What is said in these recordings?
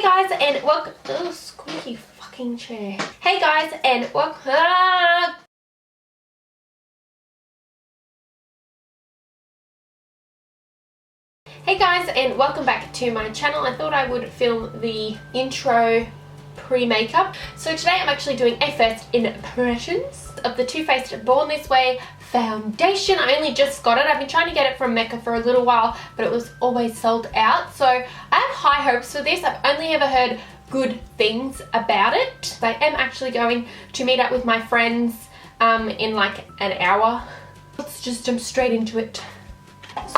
guys, and welcome. Oh, squeaky fucking chair. Hey guys, and welcome. Hey guys, and welcome back to my channel. I thought I would film the intro pre-makeup. So today I'm actually doing a first impressions of the Too Faced Born This Way foundation. I only just got it. I've been trying to get it from Mecca for a little while, but it was always sold out. So I have high hopes for this. I've only ever heard good things about it. I am actually going to meet up with my friends in like an hour. Let's just jump straight into it.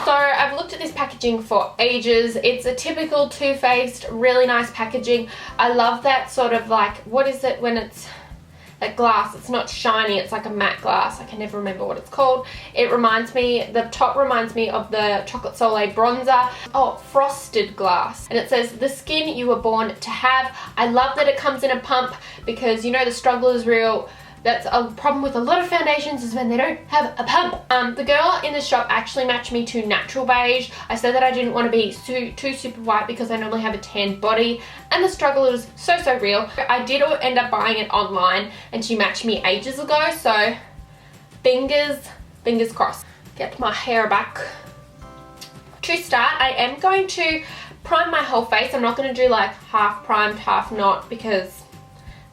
So I've looked at this packaging for ages. It's a typical Too Faced, really nice packaging. I love that sort of like, what is it when it's that glass? It's not shiny, it's like a matte glass. I can never remember what it's called. It reminds me, the top reminds me of the Chocolate Soleil bronzer. Oh, frosted glass. And it says, the skin you were born to have. I love that it comes in a pump because you know the struggle is real. That's a problem with a lot of foundations is when they don't have a pump. The girl in the shop actually matched me to natural beige. I said that I didn't want to be too super white because I normally have a tan body, and the struggle is so real. I did end up buying it online and she matched me ages ago, so fingers crossed. Get my hair back. To start, I am going to prime my whole face. I'm not going to do like half primed, half not, because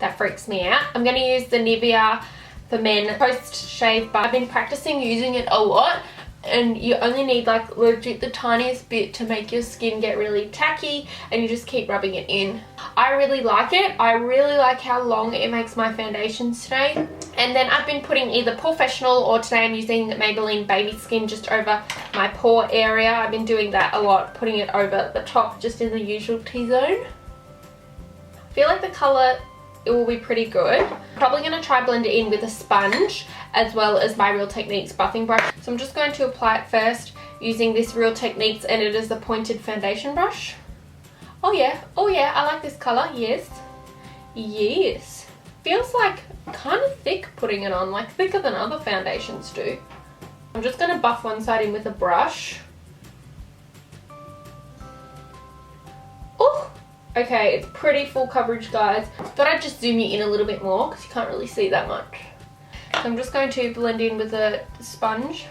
that freaks me out. I'm going to use the Nivea for Men Post Shave Bar. I've been practicing using it a lot, and you only need like legit the tiniest bit to make your skin get really tacky, and you just keep rubbing it in. I really like it. I really like how long it makes my foundation stay. And then I've been putting either Professional, or today I'm using Maybelline Baby Skin just over my pore area. I've been doing that a lot, putting it over the top just in the usual T-zone. I feel like the colour, it will be pretty good. Probably going to try blend it in with a sponge as well as my Real Techniques buffing brush. So I'm just going to apply it first using this Real Techniques, and it is the pointed foundation brush. Oh yeah, I like this colour. Yes. Feels like kind of thick putting it on, like thicker than other foundations do. I'm just going to buff one side in with a brush. Oh! Okay, it's pretty full coverage, guys. Thought I'd just zoom you in a little bit more because you can't really see that much. So I'm just going to blend in with a sponge.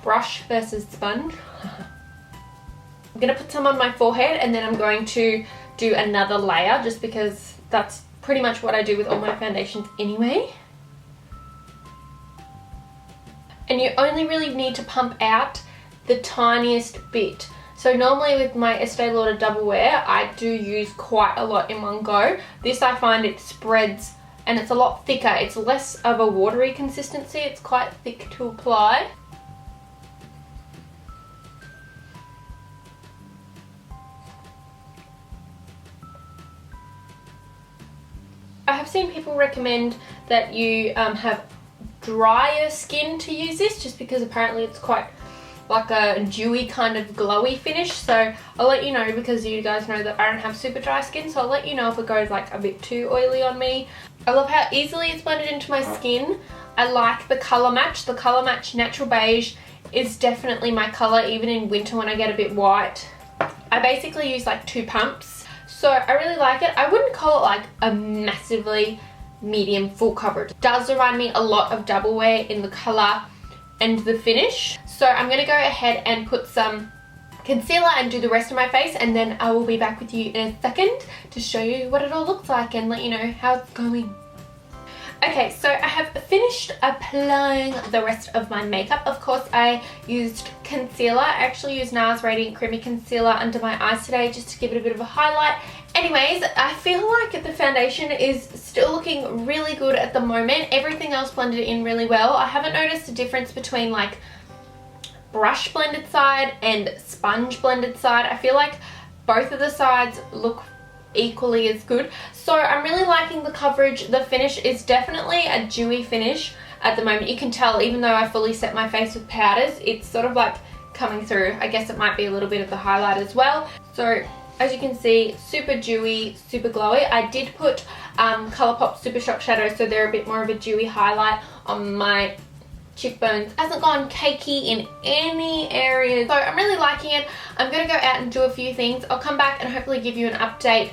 Brush versus sponge. I'm going to put some on my forehead, and then I'm going to do another layer just because that's pretty much what I do with all my foundations anyway. And you only really need to pump out the tiniest bit. So normally with my Estee Lauder Double Wear, I do use quite a lot in one go. This I find it spreads and it's a lot thicker. It's less of a watery consistency. It's quite thick to apply. I have seen people recommend that you have drier skin to use this, just because apparently it's quite like a dewy kind of glowy finish. So I'll let you know, because you guys know that I don't have super dry skin, so I'll let you know if it goes like a bit too oily on me. I love how easily it's blended into my skin. I like the colour match. The colour match natural beige is definitely my colour, even in winter when I get a bit white. I basically use like 2 pumps, so I really like it. I wouldn't call it like a massively medium full coverage. It does remind me a lot of Double Wear in the colour and the finish. So I'm going to go ahead and put some concealer and do the rest of my face, and then I will be back with you in a second to show you what it all looks like and let you know how it's going. Okay, so I have finished applying the rest of my makeup. Of course, I used concealer. I actually used NARS Radiant Creamy Concealer under my eyes today just to give it a bit of a highlight. Anyways, I feel like the foundation is still looking really good at the moment. Everything else blended in really well. I haven't noticed a difference between like brush blended side and sponge blended side. I feel like both of the sides look equally as good. So I'm really liking the coverage. The finish is definitely a dewy finish at the moment. You can tell, even though I fully set my face with powders, it's sort of like coming through. I guess it might be a little bit of the highlight as well. So as you can see, super dewy, super glowy. I did put ColourPop Super Shock shadows, so they're a bit more of a dewy highlight on my cheekbones. Hasn't gone cakey in any areas. So I'm really liking it. I'm going to go out and do a few things. I'll come back and hopefully give you an update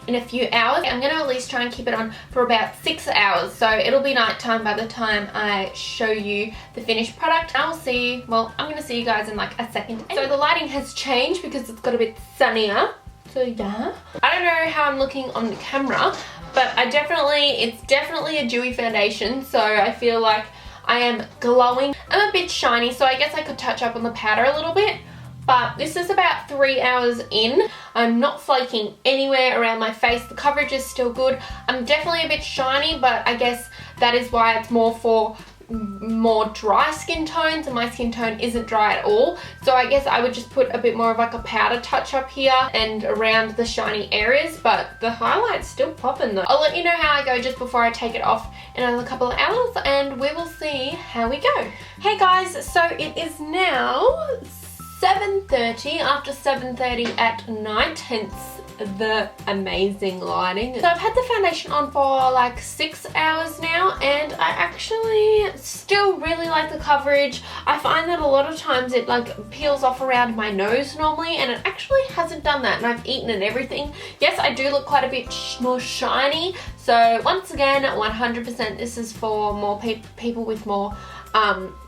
in a few hours. I'm going to at least try and keep it on for about 6 hours. So it'll be nighttime by the time I show you the finished product. I will see you, well, I'm going to see you guys in like a second. So the lighting has changed because it's got a bit sunnier. So yeah. I don't know how I'm looking on the camera, but it's definitely a dewy foundation. So I feel like I am glowing. I'm a bit shiny, so I guess I could touch up on the powder a little bit. But this is about 3 hours in. I'm not flaking anywhere around my face. The coverage is still good. I'm definitely a bit shiny, but I guess that is why it's more for more dry skin tones, and my skin tone isn't dry at all. So I guess I would just put a bit more of like a powder touch up here and around the shiny areas, but the highlight's still popping though. I'll let you know how I go just before I take it off in another couple of hours, and we will see how we go. Hey guys, so it is now 7:30, after 7:30 at night, hence the amazing lighting. So I've had the foundation on for like 6 hours now, and I actually still really like the coverage. I find that a lot of times it like peels off around my nose normally, and it actually hasn't done that, and I've eaten and everything. Yes, I do look quite a bit more shiny. So once again, 100% this is for more people with more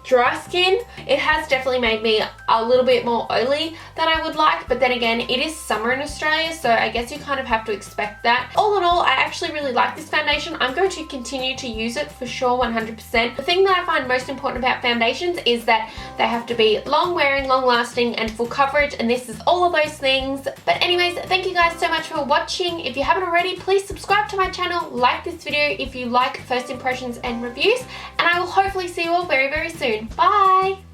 dry skin. It has definitely made me a little bit more oily than I would like, but then again, it is summer in Australia, so I guess you kind of have to expect that. All in all, I actually really like this foundation. I'm going to continue to use it for sure, 100%. The thing that I find most important about foundations is that they have to be long wearing, long lasting, and full coverage, and this is all of those things. But anyways, thank you guys so much for watching. If you haven't already, please subscribe to my channel, like this video if you like first impressions and reviews, and I will hopefully see you all very, very soon. Bye!